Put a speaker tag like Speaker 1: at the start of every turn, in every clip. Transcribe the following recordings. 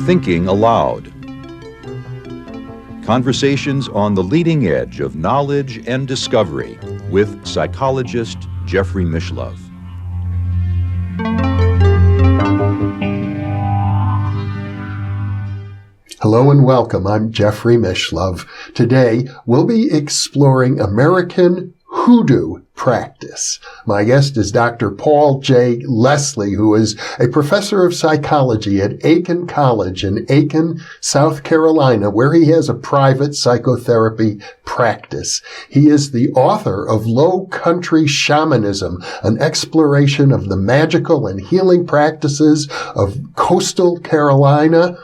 Speaker 1: Thinking Aloud. Conversations on the leading edge of knowledge and discovery with psychologist Jeffrey Mishlove.
Speaker 2: Hello and welcome. I'm Jeffrey Mishlove. Today, we'll be exploring American Hoodoo practice. My guest is Dr. Paul J. Leslie, who is a professor of psychology at Aiken College in Aiken, South Carolina, where he has a private psychotherapy practice. He is the author of Low Country Shamanism, an exploration of the magical and healing practices of coastal Carolina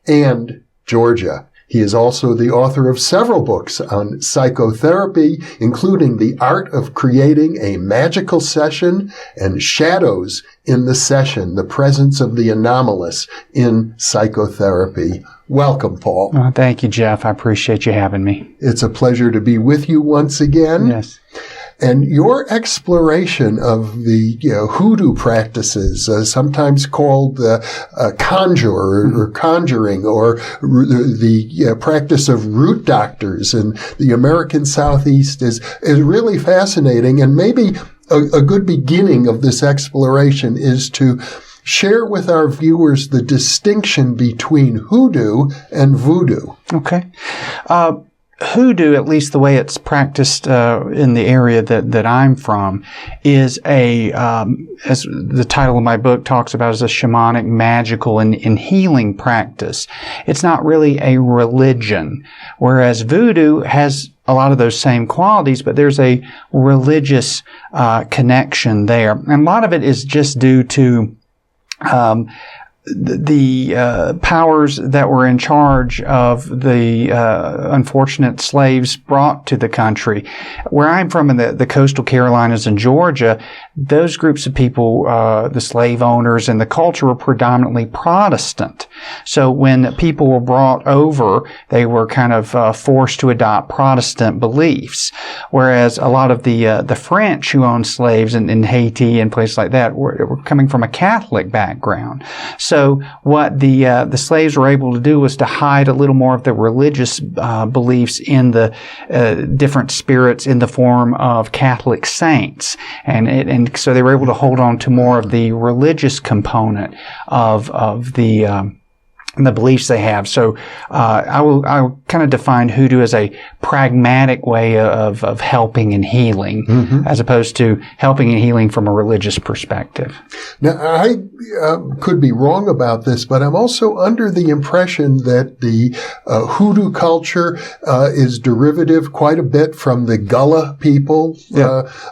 Speaker 2: and Georgia. He is also the author of several books on psychotherapy, including The Art of Creating a Magical Session and Shadows in the Session, the Presence of the Anomalous in Psychotherapy. Welcome, Paul.
Speaker 3: Oh, thank you, Jeff. I appreciate you having me.
Speaker 2: It's a pleasure to be with you once again.
Speaker 3: Yes.
Speaker 2: And your exploration of the hoodoo practices, sometimes called conjure or conjuring, or the practice of root doctors in the American Southeast is really fascinating. And maybe a good beginning of this exploration is to share with our viewers the distinction between hoodoo and voodoo.
Speaker 3: Okay. Hoodoo, at least the way it's practiced in the area that I'm from, is as the title of my book talks about, is a shamanic, magical, and healing practice. It's not really a religion, whereas voodoo has a lot of those same qualities, but there's a religious connection there. And a lot of it is just due to the powers that were in charge of the unfortunate slaves brought to the country. Where I'm from, in the coastal Carolinas and Georgia, those groups of people, the slave owners and the culture, were predominantly Protestant. So when people were brought over, they were kind of forced to adopt Protestant beliefs. Whereas a lot of the French who owned slaves in Haiti and places like that were coming from a Catholic background. So what the slaves were able to do was to hide a little more of the religious beliefs in the different spirits in the form of Catholic saints, and so they were able to hold on to more of the religious component of the beliefs they have. So I will kind of define hoodoo as a pragmatic way of helping and healing, as opposed to helping and healing from a religious perspective.
Speaker 2: Now, I could be wrong about this, but I'm also under the impression that the hoodoo culture is derivative quite a bit from the Gullah people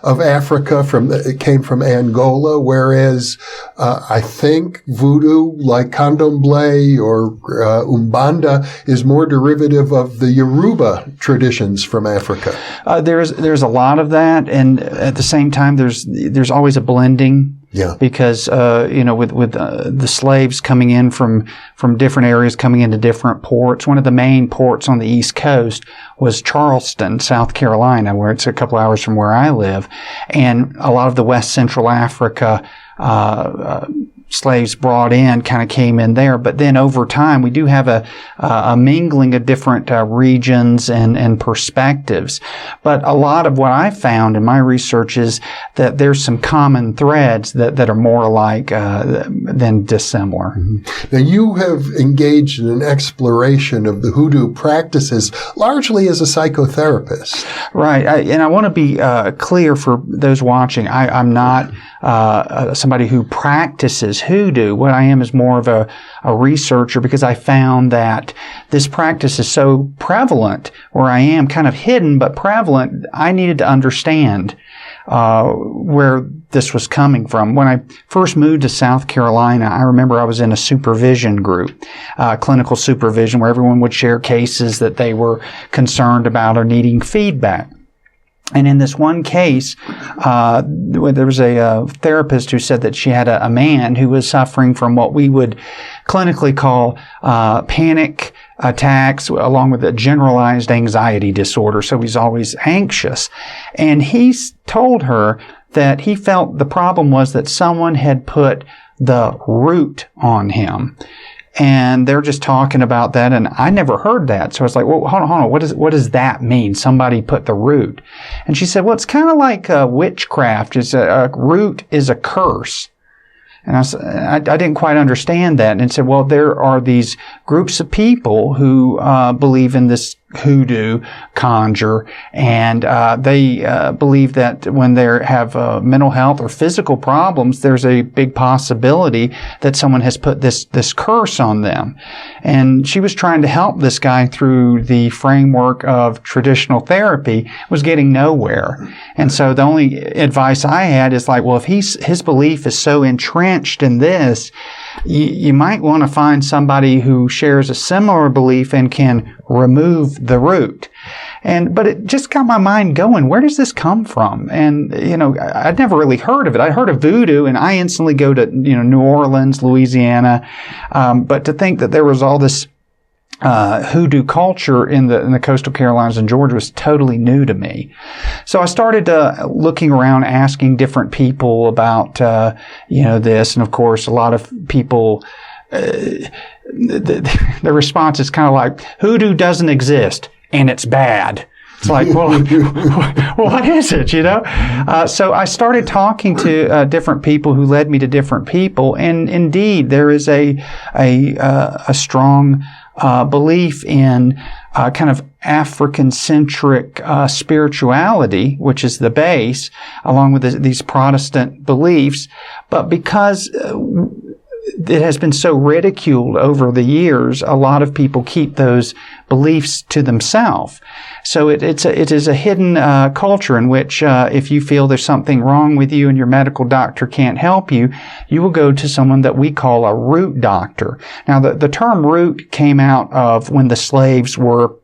Speaker 2: of Africa. It came from Angola, whereas I think voodoo, like candomblé or Umbanda, is more derivative of the Yoruba traditions from Africa.
Speaker 3: There's a lot of that, and at the same time, there's always a blending. Yeah. Because with the slaves coming in from different areas, coming into different ports, one of the main ports on the East Coast was Charleston, South Carolina, where it's a couple hours from where I live, and a lot of the West Central Africa slaves brought in kind of came in there. But then over time, we do have a mingling of different regions and perspectives. But a lot of what I found in my research is that there's some common threads that are more alike than dissimilar.
Speaker 2: Now, you have engaged in an exploration of the hoodoo practices largely as a psychotherapist.
Speaker 3: Right. And I want to be clear for those watching. I'm not somebody who practices hoodoo. What I am is more of a researcher, because I found that this practice is so prevalent where I am, kind of hidden but prevalent. I needed to understand where this was coming from. When I first moved to South Carolina, I remember I was in a supervision group, clinical supervision, where everyone would share cases that they were concerned about or needing feedback. And in this one case, there was a therapist who said that she had a man who was suffering from what we would clinically call panic attacks, along with a generalized anxiety disorder. So he's always anxious. And he told her that he felt the problem was that someone had put the root on him. And they're just talking about that, and I never heard that. So I was like, well, hold on. What does that mean? Somebody put the root. And she said, well, it's kind of like witchcraft. It's a root is a curse. And I didn't quite understand that. And said, well, there are these groups of people who believe in this hoodoo, conjure, and they believe that when they have mental health or physical problems, there's a big possibility that someone has put this curse on them. And she was trying to help this guy through the framework of traditional therapy, was getting nowhere. And so the only advice I had is like, well, if his belief is so entrenched in this, you might want to find somebody who shares a similar belief and can remove the root. But it just got my mind going. Where does this come from? And, I'd never really heard of it. I heard of voodoo, and I instantly go to, New Orleans, Louisiana. But to think that there was all this hoodoo culture in the coastal Carolinas and Georgia was totally new to me. So I started looking around, asking different people about, this. And of course, a lot of people, the response is kind of like, hoodoo doesn't exist and it's bad. It's like, well, what is it, So I started talking to different people who led me to different people. And indeed, there is a strong belief in kind of African-centric spirituality, which is the base, along with these Protestant beliefs. But because it has been so ridiculed over the years, a lot of people keep those beliefs to themselves. So it is a hidden culture in which if you feel there's something wrong with you and your medical doctor can't help you, you will go to someone that we call a root doctor. Now, the term root came out of when the slaves were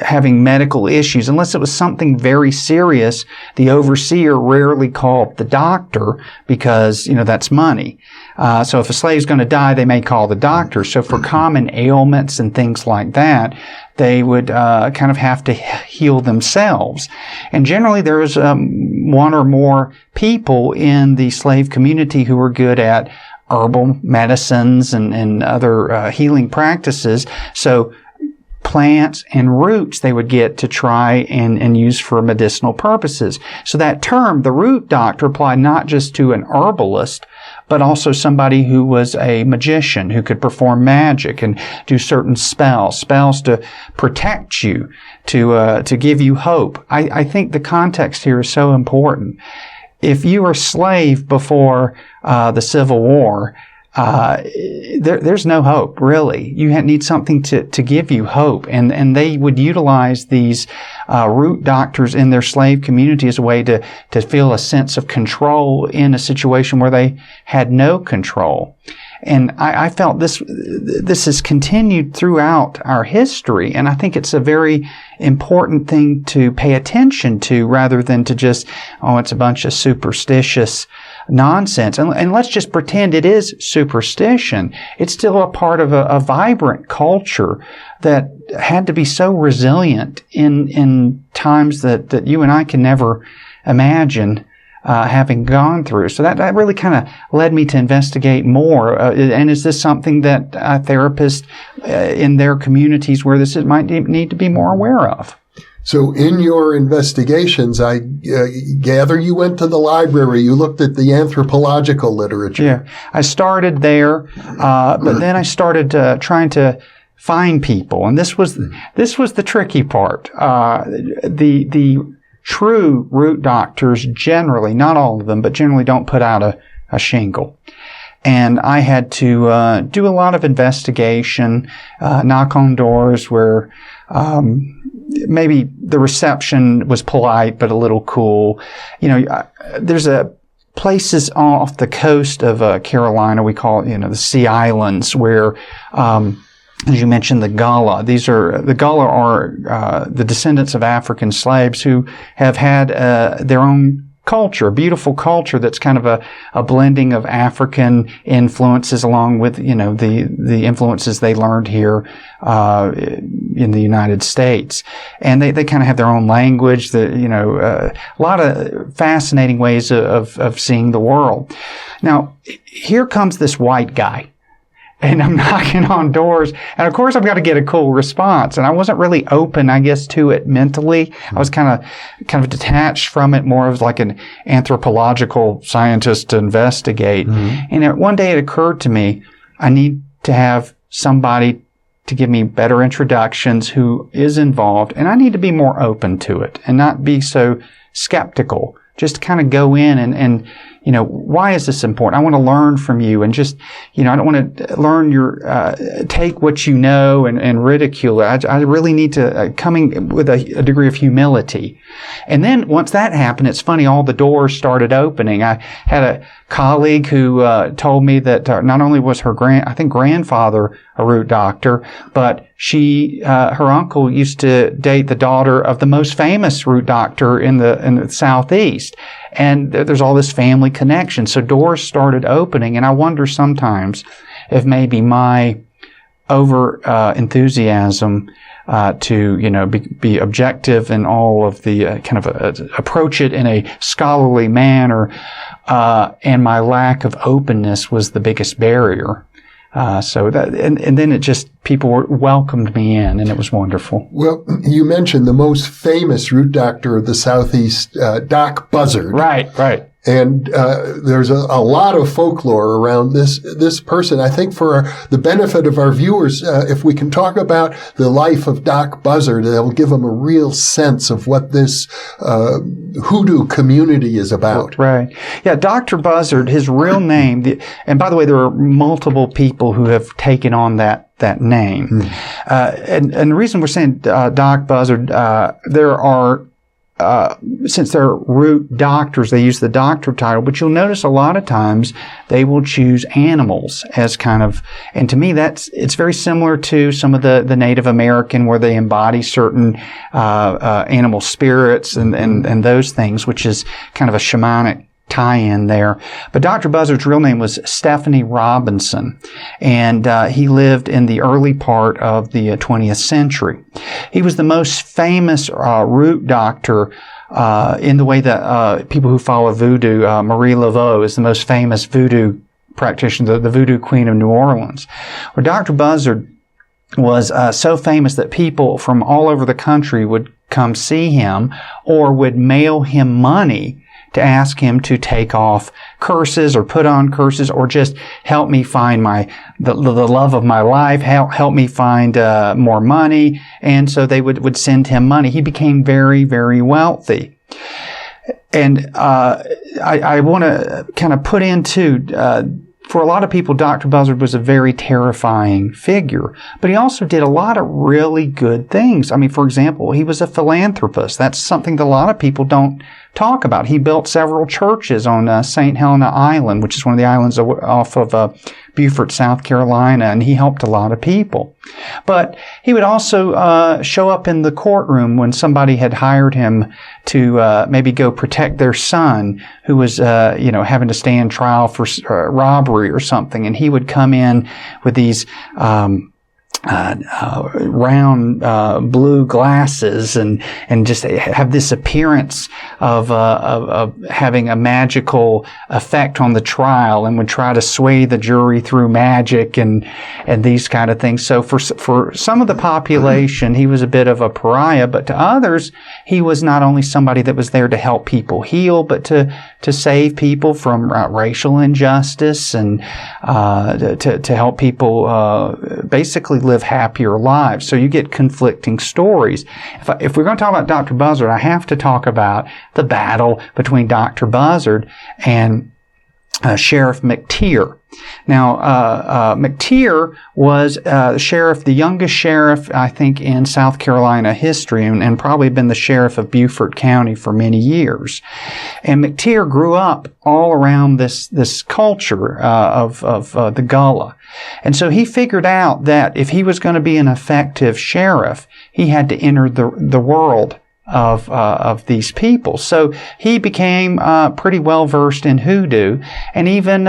Speaker 3: having medical issues. Unless it was something very serious, the overseer rarely called the doctor because, that's money. So if a slave's going to die, they may call the doctor. So for common ailments and things like that, they would kind of have to heal themselves. And generally there was one or more people in the slave community who were good at herbal medicines and other healing practices. So plants and roots they would get to try and use for medicinal purposes. So that term, the root doctor, applied not just to an herbalist, but also somebody who was a magician who could perform magic and do certain spells to protect you, to give you hope. I think the context here is so important. If you were a slave before the Civil War, there's no hope, really. You need something to give you hope. And they would utilize these root doctors in their slave community as a way to feel a sense of control in a situation where they had no control. And I felt this has continued throughout our history, and I think it's a very important thing to pay attention to rather than to just, it's a bunch of superstitious nonsense. And let's just pretend it is superstition. It's still a part of a vibrant culture that had to be so resilient in times that you and I can never imagine having gone through. So that really kind of led me to investigate more. And is this something that therapists in their communities where this might need to be more aware of?
Speaker 2: So in your investigations, I gather you went to the library. You looked at the anthropological literature. Yeah,
Speaker 3: I started there, but then I started trying to find people, and this was the tricky part. The true root doctors generally, not all of them, but generally don't put out a shingle. And I had to do a lot of investigation, knock on doors where maybe the reception was polite but a little cool. There's places off the coast of Carolina, we call it, the Sea Islands, where as you mentioned, the Gullah. The Gullah are the descendants of African slaves who have had their own culture, a beautiful culture that's kind of a blending of African influences along with, the influences they learned here in the United States. And they kind of have their own language, a lot of fascinating ways of seeing the world. Now, here comes this white guy. And I'm knocking on doors. And of course, I've got to get a cool response. And I wasn't really open, I guess, to it mentally. I was kind of detached from it, more of like an anthropological scientist to investigate. Mm-hmm. And one day it occurred to me, I need to have somebody to give me better introductions who is involved. And I need to be more open to it and not be so skeptical. Just kind of go in and why is this important? I want to learn from you and just, I don't want to learn take what you know and ridicule it. I really need to, coming with a degree of humility. And then once that happened, it's funny, all the doors started opening. I had a colleague who told me that not only was her grandfather a root doctor, but her uncle used to date the daughter of the most famous root doctor in the Southeast. And there's all this family connection. So doors started opening, and I wonder sometimes if maybe my over enthusiasm to be objective in all of the kind of approach it in a scholarly manner, and my lack of openness was the biggest barrier. So that, and then it just, people welcomed me in, and it was wonderful.
Speaker 2: Well, you mentioned the most famous root doctor of the Southeast, Doc Buzzard.
Speaker 3: Right.
Speaker 2: And there's a lot of folklore around this person. I think for the benefit of our viewers, if we can talk about the life of Doc Buzzard, it'll give them a real sense of what this hoodoo community is about. Right.
Speaker 3: Yeah, Dr. Buzzard, his real name, and by the way, there are multiple people who have taken on that name. And the reason we're saying Doc Buzzard, there are since they're root doctors, they use the doctor title, but you'll notice a lot of times they will choose animals as kind of, and to me it's very similar to some of the Native American where they embody certain animal spirits and those things, which is kind of a shamanic tie-in there. But Dr. Buzzard's real name was Stephanie Robinson, and he lived in the early part of the 20th century. He was the most famous root doctor in the way that people who follow Voodoo, Marie Laveau is the most famous Voodoo practitioner, the Voodoo Queen of New Orleans. Where Dr. Buzzard was so famous that people from all over the country would come see him or would mail him money to ask him to take off curses or put on curses or just help me find the love of my life, help me find more money. And so they would send him money. He became very, very wealthy. And I want to kind of put into for a lot of people, Dr. Buzzard was a very terrifying figure, but he also did a lot of really good things. I mean, for example, he was a philanthropist. That's something that a lot of people don't talk about. He built several churches on St. Helena Island, which is one of the islands off of Beaufort, South Carolina, and he helped a lot of people. But he would also show up in the courtroom when somebody had hired him to maybe go protect their son who was having to stand trial for robbery or something, and he would come in with these round blue glasses and just have this appearance of having a magical effect on the trial, and would try to sway the jury through magic and these kind of things. So for some of the population, he was a bit of a pariah, but to others, he was not only somebody that was there to help people heal, but to save people from racial injustice and to help people basically live happier lives. So you get conflicting stories. If we're going to talk about Dr. Buzzard, I have to talk about the battle between Dr. Buzzard and Sheriff McTeer. Now, McTeer was the youngest sheriff, I think, in South Carolina history, and probably been the sheriff of Beaufort County for many years. And McTeer grew up all around this culture of the Gullah. And so he figured out that if he was going to be an effective sheriff, he had to enter the world of these people. So he became pretty well versed in hoodoo, and even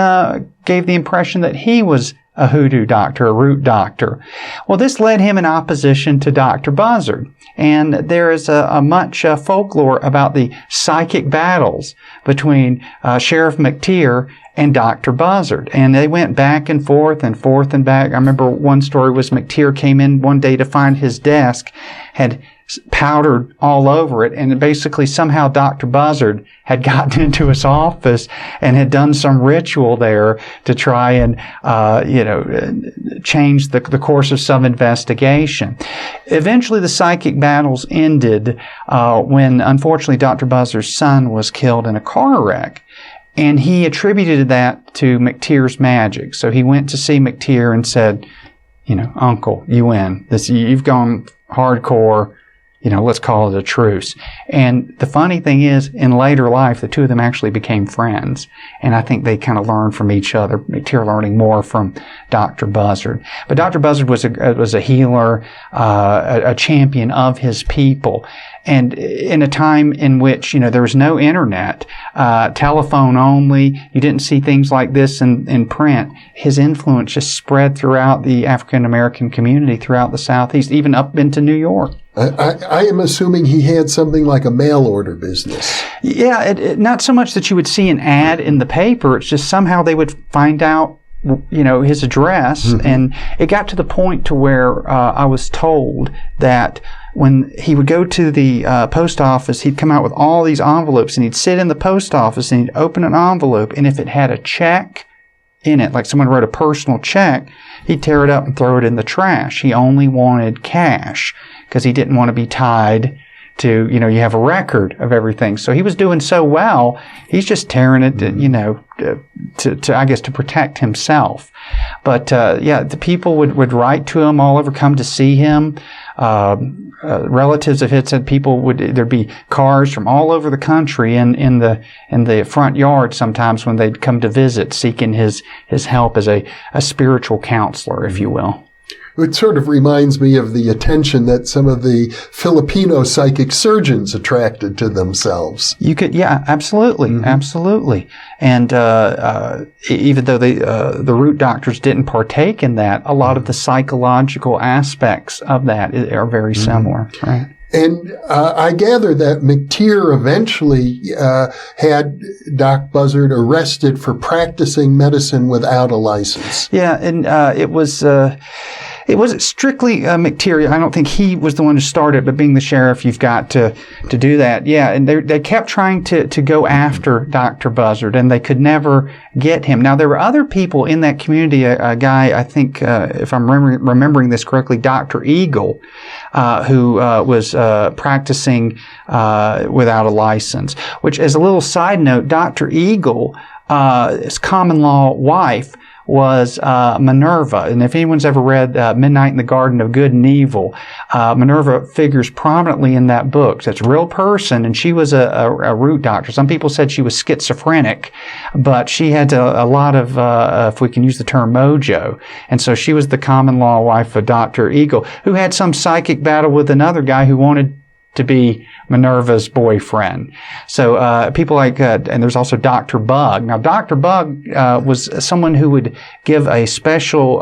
Speaker 3: gave the impression that he was a hoodoo doctor, a root doctor. Well, this led him in opposition to Dr. Buzzard. And there is a much folklore about the psychic battles between Sheriff McTeer and Dr. Buzzard. And they went back and forth and forth and back. I remember one story was McTeer came in one day to find his desk had powdered all over it, and basically somehow Dr. Buzzard had gotten into his office and had done some ritual there to try and change the course of some investigation. Eventually the psychic battles ended when unfortunately Dr. Buzzard's son was killed in a car wreck. And he attributed that to McTeer's magic. So he went to see McTeer and said, Uncle, you win. You've gone hardcore. Let's call it a truce. And the funny thing is, in later life, the two of them actually became friends. And I think they kind of learned from each other, McTeer learning more from Dr. Buzzard. But Dr. Buzzard was a healer, a champion of his people. And in a time in which, there was no internet, telephone only, you didn't see things like this in print, his influence just spread throughout the African American community throughout the Southeast, even up into New York.
Speaker 2: I am assuming he had something like a mail order business.
Speaker 3: Yeah, not so much that you would see an ad in the paper, it's just somehow they would find out his address. Mm-hmm. And it got to the point to where I was told that when he would go to the post office, he'd come out with all these envelopes, and he'd sit in the post office and he'd open an envelope, and if it had a check in it, like someone wrote a personal check, he'd tear it up and throw it in the trash. He only wanted cash because he didn't want to be tied to, you have a record of everything. So he was doing so well, he's just tearing it, to I guess, to protect himself. But, the people would write to him all over, come to see him. Relatives of his said there'd be cars from all over the country in the front yard sometimes when they'd come to visit, seeking his help as a spiritual counselor, if you will.
Speaker 2: It sort of reminds me of the attention that some of the Filipino psychic surgeons attracted to themselves.
Speaker 3: Absolutely, mm-hmm. Absolutely. And even though the root doctors didn't partake in that, a lot of the psychological aspects of that are very similar, mm-hmm. right?
Speaker 2: And I gather that McTeer eventually had Doc Buzzard arrested for practicing medicine without a license.
Speaker 3: Yeah, and it wasn't strictly McTeer. I don't think he was the one who started, but being the sheriff, you've got to do that. Yeah, and they kept trying to go after Dr. Buzzard, and they could never get him. Now, there were other people in that community, a guy, I think, if I'm remembering this correctly, Dr. Eagle, who was practicing without a license, which, as a little side note, Dr. Eagle, his common law wife, was Minerva. And if anyone's ever read Midnight in the Garden of Good and Evil, Minerva figures prominently in that book. So it's a real person, and she was a root doctor. Some people said she was schizophrenic, but she had a lot of, if we can use the term, mojo. And so she was the common law wife of Dr. Eagle, who had some psychic battle with another guy who wanted to be Minerva's boyfriend. So people like, and there's also Dr. Bug. Now, Dr. Bug was someone who would give a special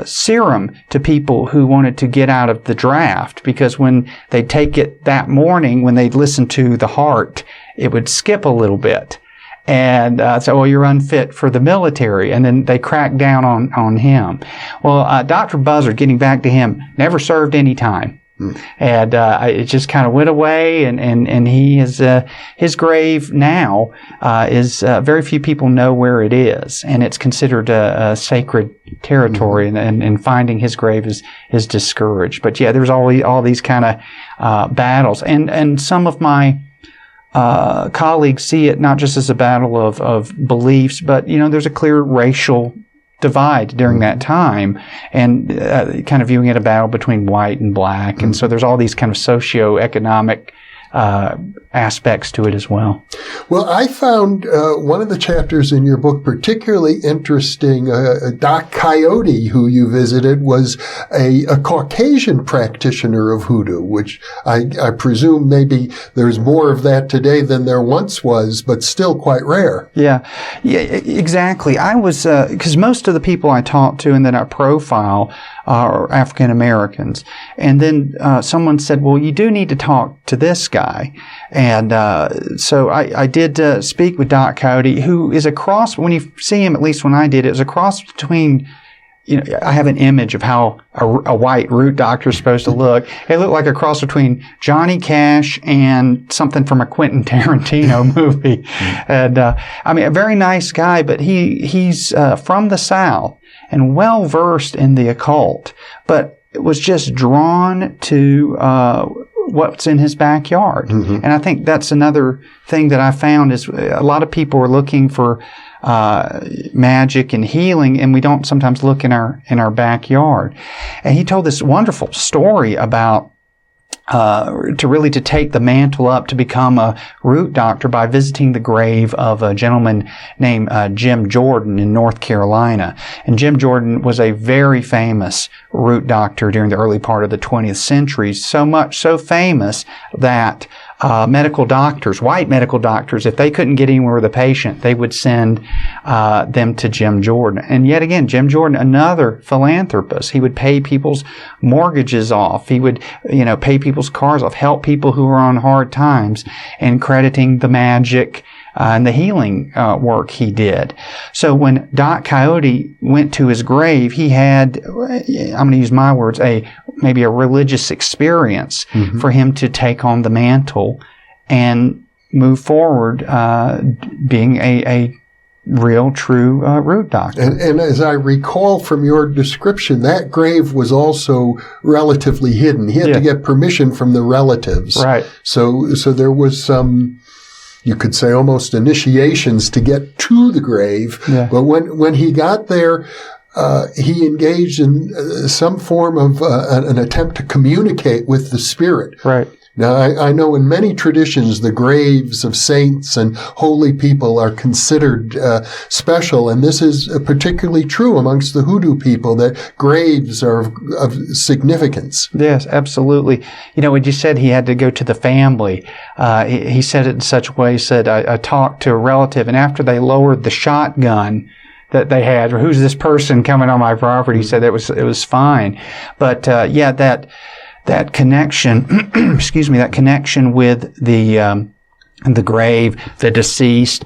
Speaker 3: serum to people who wanted to get out of the draft, because when they'd take it that morning, when they'd listen to the heart, it would skip a little bit. And so, well, you're unfit for the military. And then they cracked down on him. Well, Dr. Buzzard, getting back to him, never served any time. And it just kind of went away, and he is his grave now is very few people know where it is, and it's considered a sacred territory, and finding his grave is discouraged. But yeah, there's all these kind of battles, and some of my colleagues see it not just as a battle of beliefs, but there's a clear racial divide during that time, and kind of viewing it a battle between white and black. And so there's all these kind of socio-economic aspects to it as well.
Speaker 2: Well, I found one of the chapters in your book particularly interesting. Doc Coyote, who you visited, was a Caucasian practitioner of Hoodoo, which I presume maybe there's more of that today than there once was, but still quite rare.
Speaker 3: Yeah, exactly. I was, because most of the people I talked to and that I profile are African Americans. And then someone said, well, you do need to talk to this guy. And so I did speak with Doc Coyote, who is a cross, when you see him, at least when I did, it was a cross between, I have an image of how a white root doctor is supposed to look. It looked like a cross between Johnny Cash and something from a Quentin Tarantino movie. And a very nice guy, but he's from the South and well versed in the occult, but was just drawn to what's in his backyard. Mm-hmm. And I think that's another thing that I found is a lot of people are looking for magic and healing, and we don't sometimes look in our backyard. And he told this wonderful story about to take the mantle up to become a root doctor by visiting the grave of a gentleman named Jim Jordan in North Carolina. And Jim Jordan was a very famous root doctor during the early part of the 20th century, so famous that medical doctors, white medical doctors, if they couldn't get anywhere with a patient, they would send them to Jim Jordan. And yet again, Jim Jordan, another philanthropist. He would pay people's mortgages off. He would, pay people's cars off, help people who were on hard times, and crediting the magic and the healing work he did. So when Doc Coyote went to his grave, he had, I'm going to use my words, maybe a religious experience mm-hmm. for him to take on the mantle and move forward being a real, true root doctor.
Speaker 2: And as I recall from your description, that grave was also relatively hidden. He had to get permission from the relatives.
Speaker 3: Right.
Speaker 2: So there was some, you could say, almost initiations to get to the grave. Yeah. But when he got there, he engaged in some form of an attempt to communicate with the spirit.
Speaker 3: Right.
Speaker 2: Now, I know in many traditions, the graves of saints and holy people are considered special, and this is particularly true amongst the Hoodoo people, that graves are of significance.
Speaker 3: Yes, absolutely. When you said he had to go to the family, he said it in such a way, he said, I talked to a relative, and after they lowered the shotgun that they had, or who's this person coming on my property, he said it was fine. But that connection, that connection with the grave, the deceased.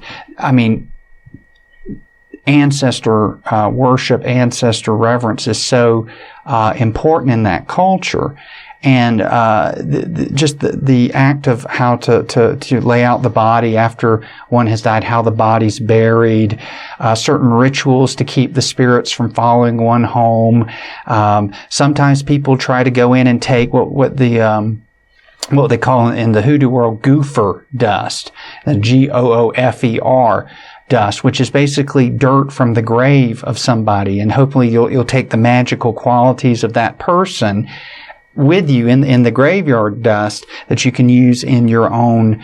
Speaker 3: Ancestor worship, ancestor reverence is so important in that culture. And just the act of how to lay out the body after one has died, how the body's buried, certain rituals to keep the spirits from following one home. Sometimes people try to go in and take what they call in the Hoodoo world goofer dust, the goofer dust, which is basically dirt from the grave of somebody, and hopefully you'll take the magical qualities of that person with you in the graveyard dust that you can use in your own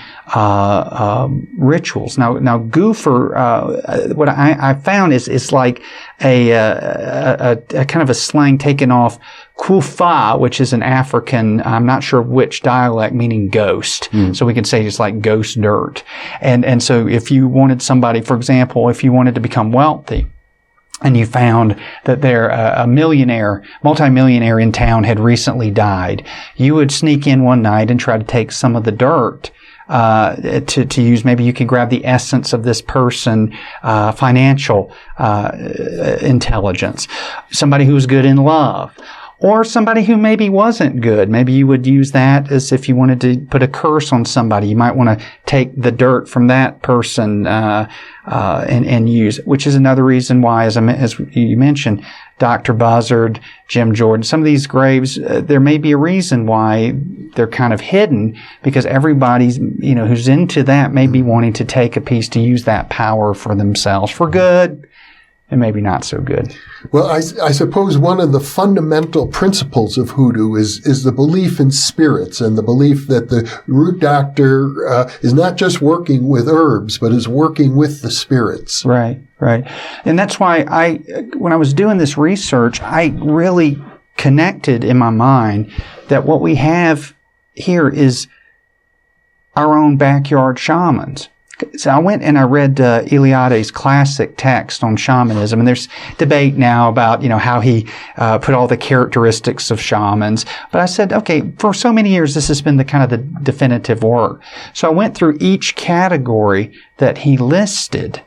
Speaker 3: rituals. Now goofer, what I found is like a kind of a slang taken off kufa, which is an African, I'm not sure which dialect, meaning ghost. So we can say it's like ghost dirt. And so if you wanted somebody, for example, if you wanted to become wealthy, and you found that a multimillionaire in town had recently died, you would sneak in one night and try to take some of the dirt to use. Maybe you could grab the essence of this person, financial intelligence, somebody who's good in love, or somebody who maybe wasn't good. Maybe you would use that as if you wanted to put a curse on somebody. You might want to take the dirt from that person and use, which is another reason why, as you mentioned, Dr. Buzzard, Jim Jordan, some of these graves, there may be a reason why they're kind of hidden, because everybody's, who's into that may be wanting to take a piece to use that power for themselves, for good, and maybe not so good.
Speaker 2: Well, I suppose one of the fundamental principles of hoodoo is the belief in spirits and the belief that the root doctor is not just working with herbs, but is working with the spirits.
Speaker 3: Right. And that's why when I was doing this research, I really connected in my mind that what we have here is our own backyard shamans. So I went and I read Eliade's classic text on shamanism, and there's debate now about, how he put all the characteristics of shamans. But I said, okay, for so many years, this has been the kind of the definitive work. So I went through each category that he listed,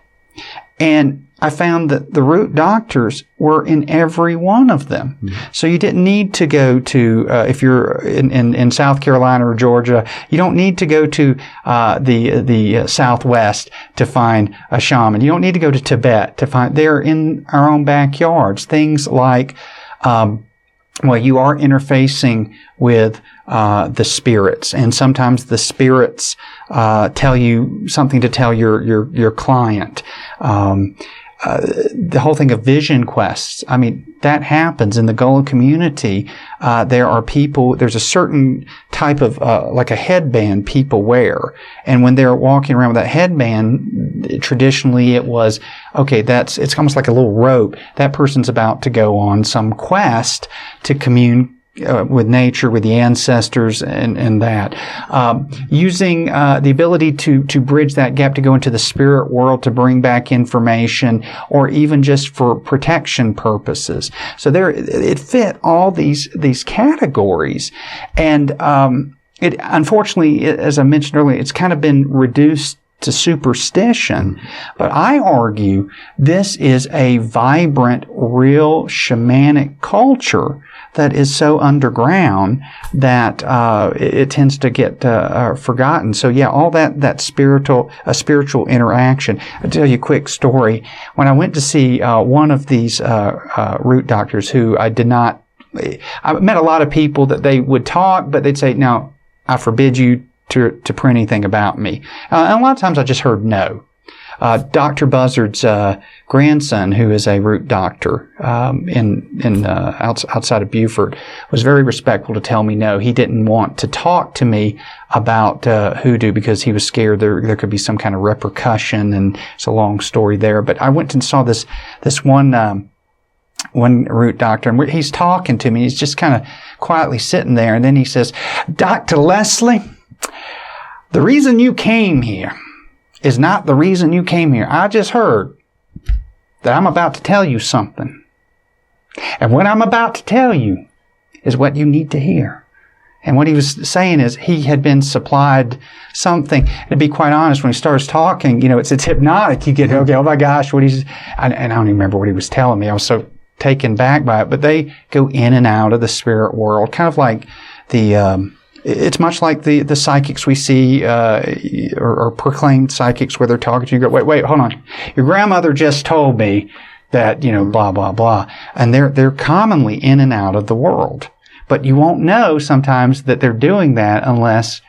Speaker 3: and I found that the root doctors were in every one of them. Mm-hmm. So you didn't need to go to, if you're in South Carolina or Georgia, you don't need to go to the Southwest to find a shaman. You don't need to go to Tibet to find. They're in our own backyards. Things like, you are interfacing with the spirits, and sometimes the spirits tell you something to tell your client. The whole thing of vision quests, that happens in the Gullah community. There are people, there's a certain type of, like a headband people wear. And when they're walking around with that headband, traditionally it was, okay, it's almost like a little rope. That person's about to go on some quest to commune with nature, with the ancestors, and that. Using the ability to bridge that gap to go into the spirit world to bring back information, or even just for protection purposes. So it fit all these categories, and it unfortunately, as I mentioned earlier, it's kind of been reduced to superstition. But I argue this is a vibrant, real shamanic culture that is so underground that it tends to get forgotten. So all that spiritual interaction. I'll tell you a quick story. When I went to see one of these root doctors, who I met a lot of people that they would talk, but they'd say, "No, I forbid you to print anything about me." And a lot of times I just heard no. Dr. Buzzard's grandson, who is a root doctor outside of Beaufort, was very respectful to tell me no. He didn't want to talk to me about hoodoo because he was scared there could be some kind of repercussion, and it's a long story there. But I went and saw this one root doctor, and he's talking to me. He's just kind of quietly sitting there, and then he says, "Dr. Leslie, the reason you came here is not the reason you came here. I just heard that I'm about to tell you something. And what I'm about to tell you is what you need to hear." And what he was saying is he had been supplied something. And to be quite honest, when he starts talking, it's hypnotic. You get, okay, oh my gosh, and I don't even remember what he was telling me. I was so taken back by it. But they go in and out of the spirit world, kind of like it's much like the psychics we see, or proclaimed psychics, where they're talking to you. You go, wait, hold on. Your grandmother just told me that, blah, blah, blah. And they're commonly in and out of the world. But you won't know sometimes that they're doing that unless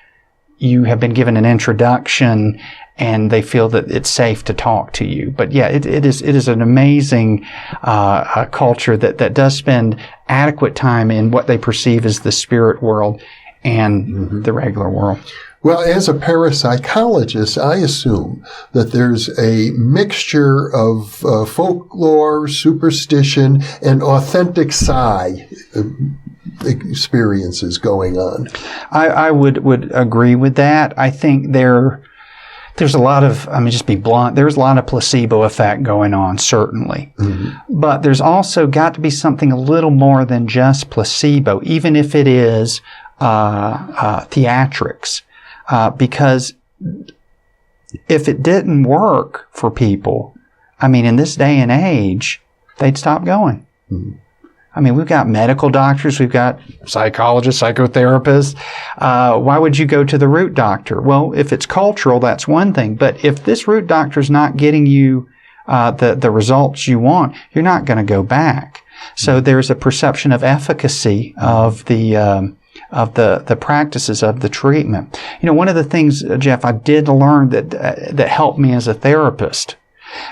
Speaker 3: you have been given an introduction and they feel that it's safe to talk to you. But it is an amazing culture that does spend adequate time in what they perceive as the spirit world and the regular world.
Speaker 2: Well, as a parapsychologist, I assume that there's a mixture of folklore, superstition, and authentic psi experiences going on. I would agree with that. I think there's a lot of, just be blunt, there's a lot of placebo effect going on, certainly. Mm-hmm. But there's also got to be something a little more than just placebo, even if it is theatrics, because if it didn't work for people, in this day and age, they'd stop going. Mm-hmm. We've got medical doctors, we've got psychologists, psychotherapists. Why would you go to the root doctor? Well, if it's cultural, that's one thing. But if this root doctor's not getting you the results you want, you're not going to go back. So there's a perception of efficacy of the practices of the treatment. One of the things, Jeff, I did learn that helped me as a therapist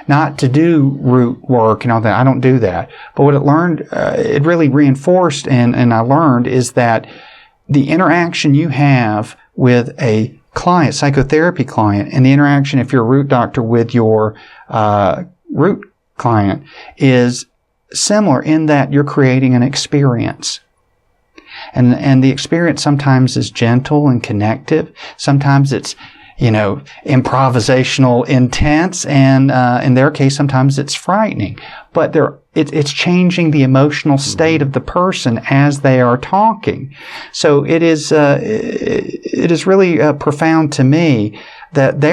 Speaker 3: not to do root work and all that. I don't do that. But what it really reinforced and I learned is that the interaction you have with a client, psychotherapy client, and the interaction if you're a root doctor with your root client is similar in that you're creating an experience. And the experience sometimes is gentle and connective. Sometimes it's, improvisational, intense, and in their case, sometimes it's frightening. But it's changing the emotional state of the person as they are talking. So it is really profound to me that they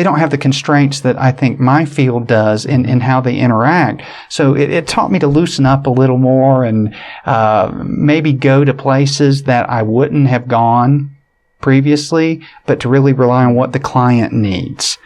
Speaker 3: don't have the constraints that I think my field does in how they interact. So it taught me to loosen up a little more and maybe go to places that I wouldn't have gone previously, but to really rely on what the client needs.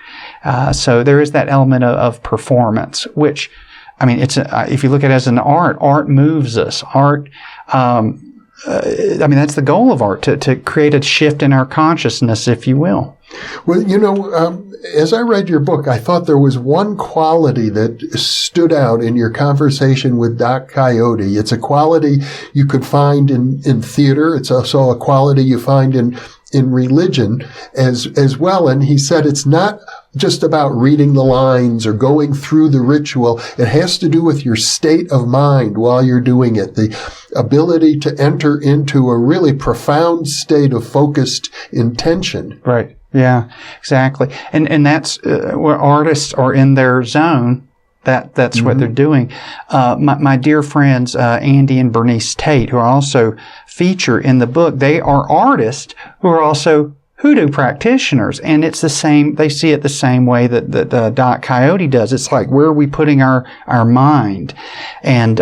Speaker 3: So there is that element of performance, which, if you look at it as an art moves us. Art, that's the goal of art, to create a shift in our consciousness, if you will.
Speaker 2: Well, as I read your book, I thought there was one quality that stood out in your conversation with Doc Coyote. It's a quality you could find in theater. It's also a quality you find in religion as well. And he said it's not just about reading the lines or going through the ritual. It has to do with your state of mind while you're doing it. The ability to enter into a really profound state of focused intention.
Speaker 3: Right. Yeah, exactly. And that's where artists are in their zone. That's what they're doing. My dear friends, Andy and Bernice Tate, who I also feature in the book, they are artists who are also Hoodoo practitioners. And it's the same, they see it the same way that Doc Coyote does. It's like, where are we putting our mind? And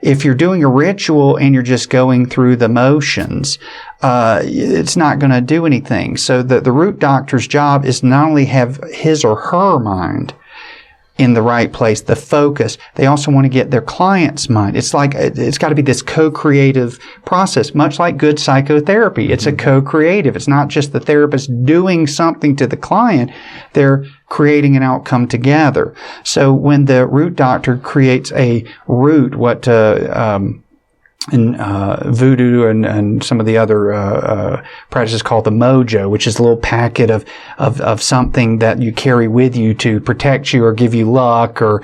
Speaker 3: if you're doing a ritual and you're just going through the motions, it's not going to do anything. So the root doctor's job is not only have his or her mind in the right place, the focus. They also want to get their client's mind. It's like, it's got to be this co-creative process, much like good psychotherapy. It's a co-creative. It's not just the therapist doing something to the client. They're creating an outcome together. So when the root doctor creates a root, what, in Voodoo and some of the other practices called the mojo, which is a little packet of something that you carry with you to protect you or give you luck or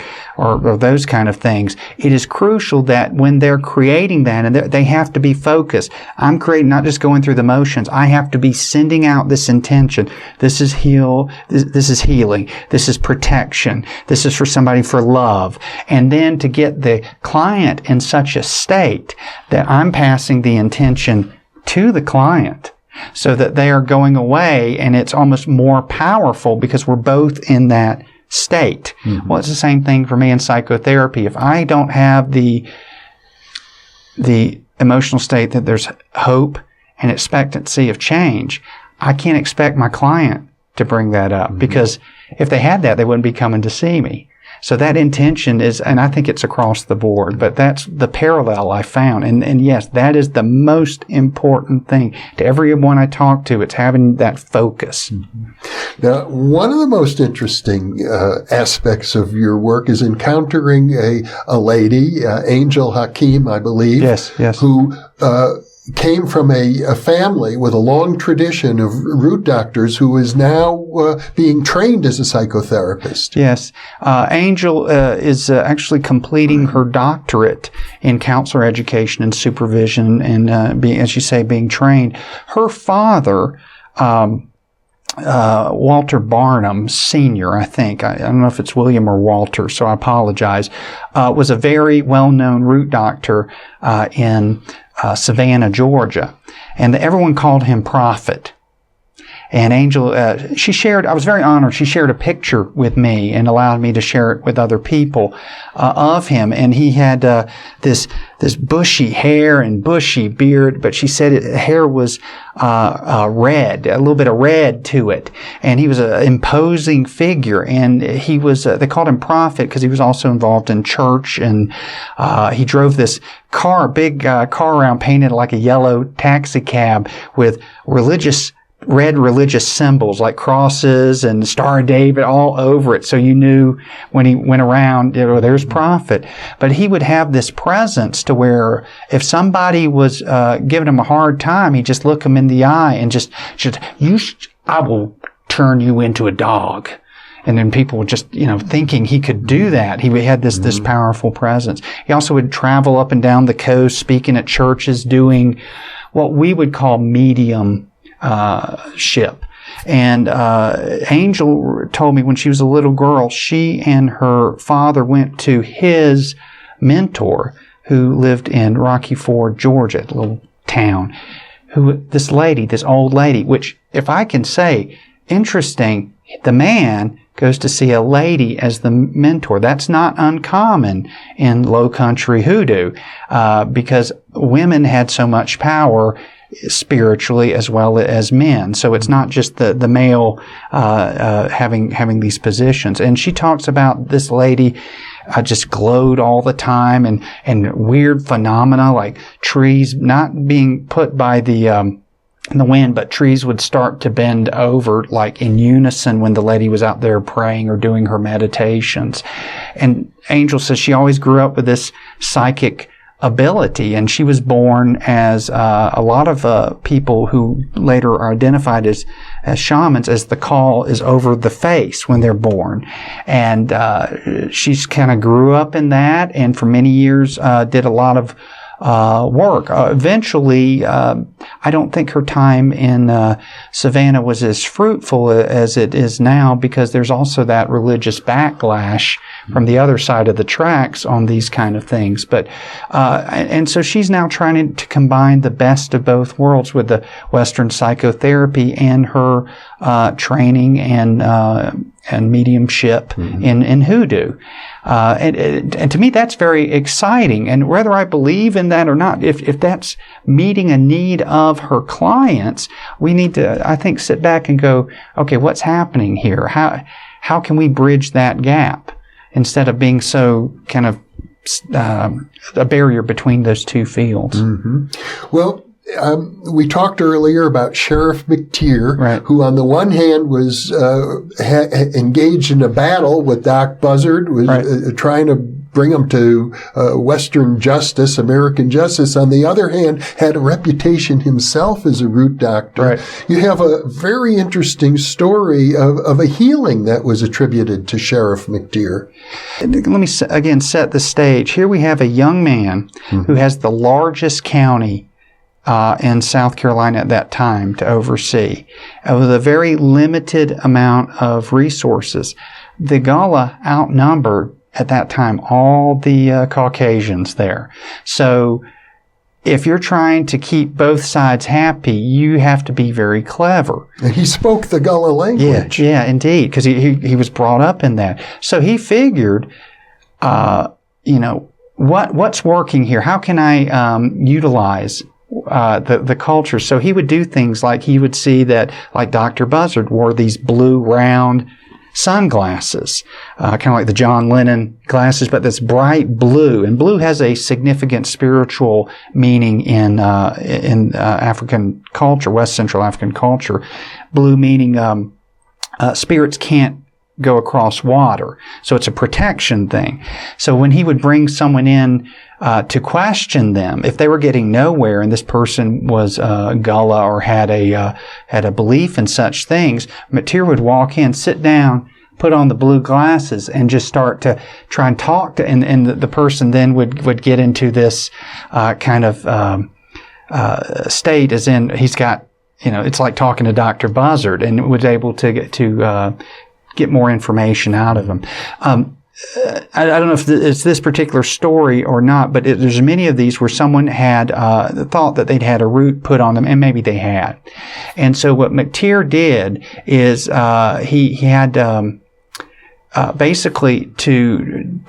Speaker 3: those kind of things. It is crucial that when they're creating that, and they have to be focused. I'm creating, not just going through the motions. I have to be sending out this intention. This is this is healing. This is protection. This is for somebody for love. And then to get the client in such a state that I'm passing the intention to the client so that they are going away and it's almost more powerful because we're both in that state. Mm-hmm. Well, it's the same thing for me in psychotherapy. If I don't have the emotional state that there's hope and expectancy of change, I can't expect my client to bring that up because if they had that, they wouldn't be coming to see me. So that intention is, and I think it's across the board, but that's the parallel I found. And yes, that is the most important thing. To everyone I talk to, it's having that focus. Mm-hmm.
Speaker 2: Now, one of the most interesting aspects of your work is encountering a lady, Angel Hakeem, I believe.
Speaker 3: Yes.
Speaker 2: Who came from a family with a long tradition of root doctors who is now being trained as a psychotherapist.
Speaker 3: Yes. Angel is actually completing her doctorate in counselor education and supervision and being, as you say, being trained. Her father, Walter Barnum Sr., I think. I don't know if it's William or Walter, so I apologize, was a very well-known root doctor in Savannah, Georgia. And everyone called him Prophet. And Angel, I was very honored. She shared a picture with me and allowed me to share it with other people of him. And he had this bushy hair and bushy beard, but she said hair was red, a little bit of red to it. And he was an imposing figure. And he was, they called him Prophet because he was also involved in church. And he drove this big car around painted like a yellow taxi cab with religious red religious symbols like crosses and Star of David all over it. So you knew when he went around, there's prophet. But he would have this presence to where if somebody was giving him a hard time, he'd just look him in the eye and just I will turn you into a dog. And then people were just, thinking he could do that. He had this powerful presence. He also would travel up and down the coast, speaking at churches, doing what we would call medium ship. And Angel told me when she was a little girl, she and her father went to his mentor who lived in Rocky Ford, Georgia, a little town, this old lady, which, if I can say, interesting, the man goes to see a lady as the mentor. That's not uncommon in low country hoodoo, because women had so much power spiritually as well as men. So it's not just the male having these positions. And she talks about this lady just glowed all the time, and weird phenomena like trees not being put by the wind, but trees would start to bend over like in unison when the lady was out there praying or doing her meditations. And Angel says she always grew up with this psychic ability, and she was born as a lot of people who later are identified as shamans, as the call is over the face when they're born. And she's kind of grew up in that, and for many years did a lot of work. Eventually, I don't think her time in Savannah was as fruitful as it is now, because there's also that religious backlash from the other side of the tracks on these kind of things. But and so she's now trying to combine the best of both worlds with the Western psychotherapy and her training and mediumship in hoodoo. And to me, that's very exciting. And whether I believe in that or not, if that's meeting a need of her clients, we need to, I think, sit back and go, okay, what's happening here? How can we bridge that gap instead of being so kind of a barrier between those two fields?
Speaker 2: Well, we talked earlier about Sheriff McTeer,
Speaker 3: right,
Speaker 2: who on the one hand was engaged in a battle with Doc Buzzard, was
Speaker 3: right,
Speaker 2: trying to bring him to Western justice, American justice. On the other hand, had a reputation himself as a root doctor.
Speaker 3: Right.
Speaker 2: You have a very interesting story of a healing that was attributed to Sheriff McTeer.
Speaker 3: Let me again set the stage. Here we have a young man who has the largest county in South Carolina at that time to oversee, with a very limited amount of resources. The Gullah outnumbered at that time all the Caucasians there. So if you're trying to keep both sides happy, you have to be very clever.
Speaker 2: And he spoke the Gullah language.
Speaker 3: Yeah, indeed, because he was brought up in that. So he figured, what's working here? How can I utilize the culture? So he would do things like he would see that, like Dr. Buzzard wore these blue round sunglasses, kind of like the John Lennon glasses, but this bright blue. And blue has a significant spiritual meaning in African culture, West Central African culture. Blue meaning spirits can't go across water. So it's a protection thing. So when he would bring someone in to question them, if they were getting nowhere and this person was Gullah or had a belief in such things, McTeer would walk in, sit down, put on the blue glasses, and just start to try and talk to, and the person then would get into this kind of state, as in he's got, it's like talking to Dr. Buzzard, and was able to get more information out of him. I don't know if it's this particular story or not, but there's many of these where someone had thought that they'd had a root put on them, and maybe they had. And so what McTeer did is he had basically to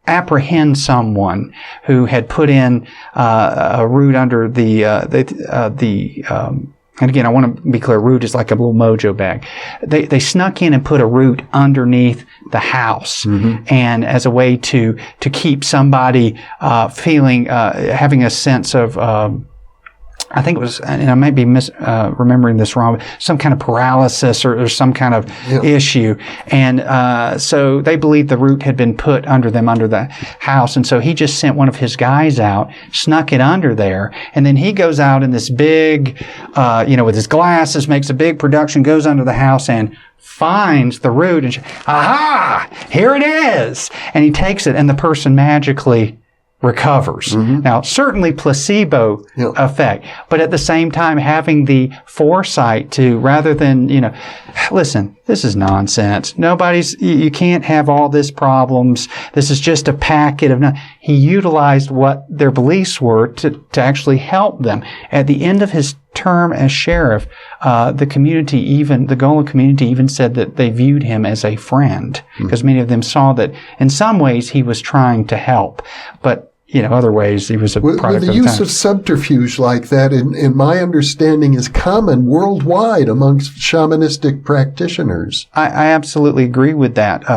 Speaker 3: apprehend someone who had put in a root under and again, I want to be clear, root is like a little mojo bag. They snuck in and put a root underneath the house, and as a way to keep somebody feeling, having a sense of I think it was, and I might be remembering this wrong, some kind of paralysis or some kind of issue. And so they believed the root had been put under the house. And so he just sent one of his guys out, snuck it under there. And then he goes out in this big, with his glasses, makes a big production, goes under the house and finds the root and, aha, here it is. And he takes it and the person magically recovers. Now, certainly placebo effect, but at the same time having the foresight to, rather than, listen, this is nonsense. You can't have all this problems. This is just a packet of, he utilized what their beliefs were to actually help them. At the end of his term as sheriff, the Gola community even said that they viewed him as a friend, because many of them saw that in some ways he was trying to help, but other ways he was a product of the
Speaker 2: use
Speaker 3: times.
Speaker 2: of subterfuge like that, in my understanding, is common worldwide amongst shamanistic practitioners.
Speaker 3: I absolutely agree with that.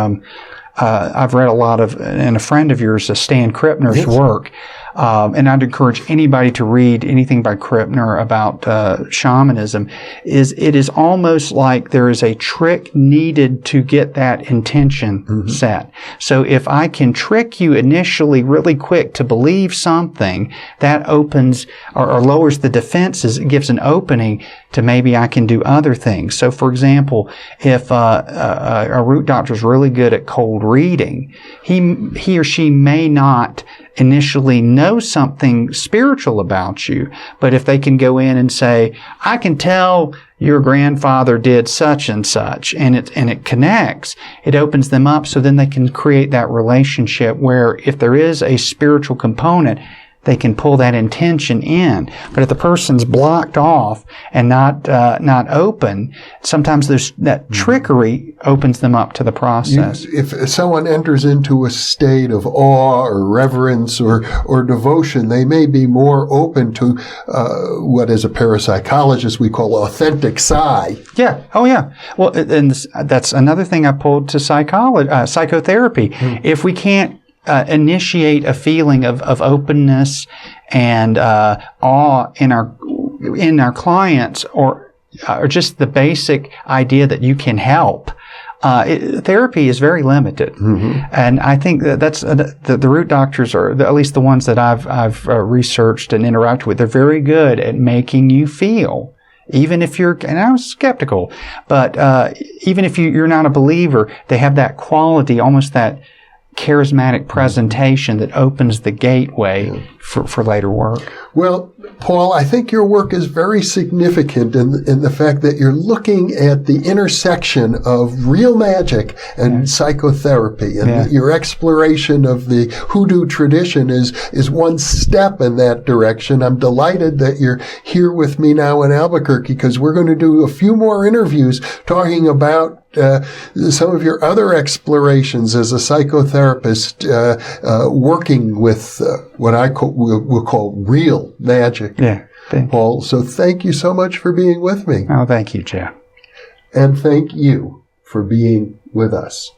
Speaker 3: I've read a lot of, and a friend of yours, Stan Krippner's work. And I'd encourage anybody to read anything by Krippner about shamanism. It is almost like there is a trick needed to get that intention set. So if I can trick you initially really quick to believe something, that opens or lowers the defenses. It gives an opening to maybe I can do other things. So for example, if a root doctor is really good at cold reading, he or she may not initially know something spiritual about you, but if they can go in and say, I can tell your grandfather did such and such, and it connects, it opens them up, so then they can create that relationship where if there is a spiritual component, they can pull that intention in. But if the person's blocked off and not open, sometimes that trickery opens them up to the process.
Speaker 2: If someone enters into a state of awe or reverence or devotion, they may be more open to what, as a parapsychologist, we call authentic psi.
Speaker 3: Yeah. Oh, yeah. Well, and that's another thing I pulled to psychotherapy. If we can't initiate a feeling of openness and awe in our clients, or just the basic idea that you can help. Therapy is very limited, and I think that's the root doctors, or at least the ones that I've researched and interacted with. They're very good at making you feel. Even if and I was skeptical, but even if you're not a believer, they have that quality, almost that charismatic presentation that opens the gateway for later work.
Speaker 2: Well, Paul, I think your work is very significant in the fact that you're looking at the intersection of real magic and psychotherapy. And your exploration of the Hoodoo tradition is one step in that direction. I'm delighted that you're here with me now in Albuquerque, because we're going to do a few more interviews talking about some of your other explorations as a psychotherapist, working with what we'll call real magic.
Speaker 3: Yeah.
Speaker 2: Paul, so thank you so much for being with me.
Speaker 3: Oh, thank you, Jeff.
Speaker 2: And thank you for being with us.